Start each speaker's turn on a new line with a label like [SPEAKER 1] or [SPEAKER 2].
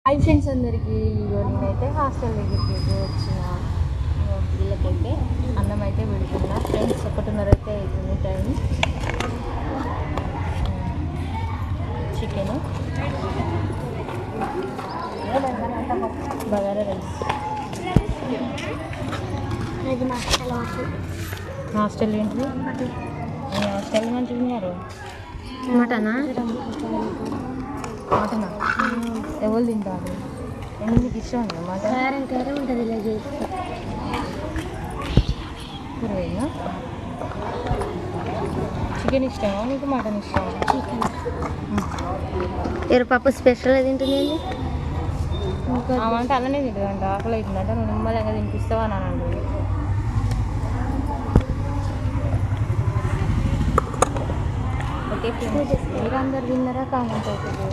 [SPEAKER 1] Hi friends అందరికీ. ఇగో నేనైతే hostel దగ్గరికి వచ్చిన వీళ్ళకైతే అన్నం అయితే పెడుతున్నా. ఫ్రెండ్స్ 1:30 అయితే అవుతుంది time. Chicken, bagara rice. Hostel ఏంటి? హాస్టల్ మంచిగా మటనా? మటనా ఎవరు తింటారు? మీకు ఇష్టం ఉందా మటన్? కర్రీ ఉంటుంది ఇలా చేస్తే. కూరగాయనా? చికెన్ ఇష్టమా మీకు? మటన్ ఇష్టమా? చికెన్.
[SPEAKER 2] ఎరుపప్పు స్పెషల్ తింటుంది.
[SPEAKER 1] అంటే అలానే తింటుందంట. ఆకలి అవుతుందంట. నువ్వు నిమ్మలంగా తినిపిస్తావా అని అన్నాడు. ఓకే ఫ్రెండ్స్, మీరందరు తిన్నారా? కామెంట్ అవుతుంది.